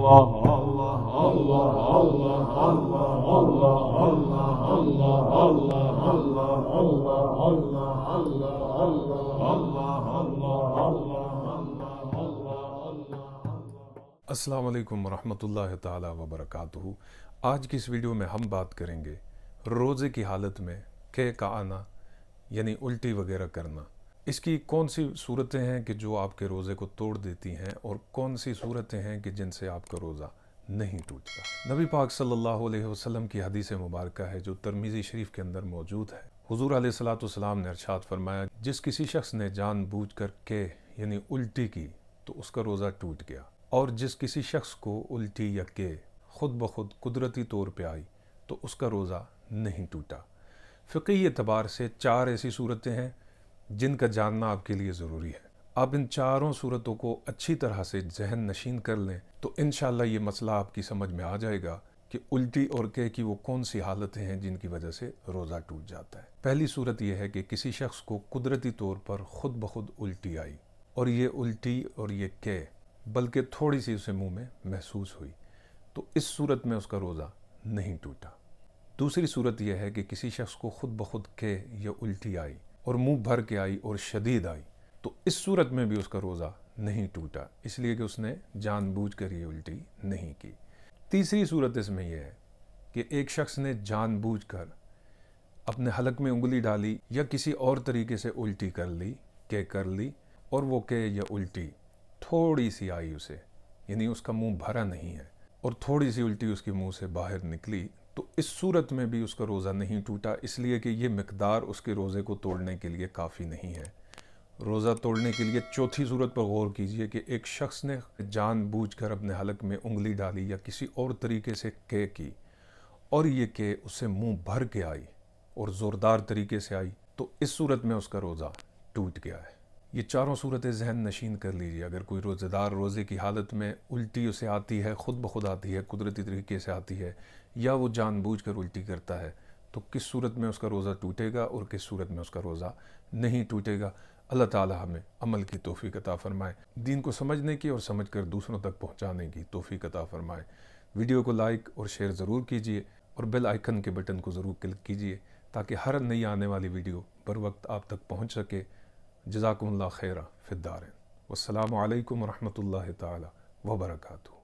السلام علیکم ورحمۃ اللہ تعالی وبرکاتہ۔ آج کی اس ویڈیو میں ہم بات کریں گے روزے کی حالت میں کے کا آنا یعنی الٹی وغیرہ کرنا۔ اس کی کون سی صورتیں ہیں کہ جو آپ کے روزے کو توڑ دیتی ہیں اور کون سی صورتیں ہیں کہ جن سے آپ کا روزہ نہیں ٹوٹتا۔ نبی پاک صلی اللہ علیہ وسلم کی حدیث مبارکہ ہے جو ترمذی شریف کے اندر موجود ہے۔ حضور علیہ الصلوۃ نے ارشاد فرمایا، جس کسی شخص نے جان بوجھ کر کے یعنی الٹی کی تو اس کا روزہ ٹوٹ گیا، اور جس کسی شخص کو الٹی یا کے خود بخود قدرتی طور پہ آئی تو اس کا روزہ نہیں ٹوٹا۔ فقہی اعتبار سے 4 ایسی صورتیں ہیں جن کا جاننا آپ کے لیے ضروری ہے۔ آپ ان چاروں صورتوں کو اچھی طرح سے ذہن نشین کر لیں تو انشاءاللہ یہ مسئلہ آپ کی سمجھ میں آ جائے گا کہ الٹی اور کے کی وہ کون سی حالتیں ہیں جن کی وجہ سے روزہ ٹوٹ جاتا ہے۔ پہلی صورت یہ ہے کہ کسی شخص کو قدرتی طور پر خود بخود الٹی آئی، اور یہ الٹی اور یہ کے بلکہ تھوڑی سی اسے منہ میں محسوس ہوئی، تو اس صورت میں اس کا روزہ نہیں ٹوٹا۔ دوسری صورت یہ ہے کہ کسی شخص کو خود بخود کے یا الٹی آئی اور منہ بھر کے آئی اور شدید آئی، تو اس صورت میں بھی اس کا روزہ نہیں ٹوٹا، اس لیے کہ اس نے جان بوجھ کر یہ الٹی نہیں کی۔ تیسری صورت اس میں یہ ہے کہ ایک شخص نے جان بوجھ کر اپنے حلق میں انگلی ڈالی یا کسی اور طریقے سے الٹی کر لی، کہ کر لی، اور وہ کہ یا الٹی تھوڑی سی آئی اسے، یعنی اس کا منہ بھرا نہیں ہے اور تھوڑی سی الٹی اس کے منہ سے باہر نکلی، تو اس صورت میں بھی اس کا روزہ نہیں ٹوٹا، اس لیے کہ یہ مقدار اس کے روزے کو توڑنے کے لیے کافی نہیں ہے۔ روزہ توڑنے کے لیے چوتھی صورت پر غور کیجئے کہ ایک شخص نے جان بوجھ کر اپنے حلق میں انگلی ڈالی یا کسی اور طریقے سے کہ کی، اور یہ کہ اسے منہ بھر کے آئی اور زوردار طریقے سے آئی، تو اس صورت میں اس کا روزہ ٹوٹ گیا ہے۔ یہ چاروں صورتیں ذہن نشین کر لیجیے۔ اگر کوئی روزہ دار روزے کی حالت میں الٹی اسے آتی ہے، خود بخود آتی ہے، قدرتی طریقے سے آتی ہے، یا وہ جان بوجھ کر الٹی کرتا ہے، تو کس صورت میں اس کا روزہ ٹوٹے گا اور کس صورت میں اس کا روزہ نہیں ٹوٹے گا۔ اللہ تعالی ہمیں عمل کی توفیق عطا فرمائے، دین کو سمجھنے کی اور سمجھ کر دوسروں تک پہنچانے کی توفیق عطا فرمائے۔ ویڈیو کو لائک اور شیئر ضرور کیجیے اور بیل آئیکن کے بٹن کو ضرور کلک کیجیے تاکہ ہر نئی آنے والی ویڈیو بر وقت آپ تک پہنچ سکے۔ جزاکم اللہ خیرہ فی الدارین۔ والسلام علیکم ورحمۃ اللہ تعالی وبرکاتہ۔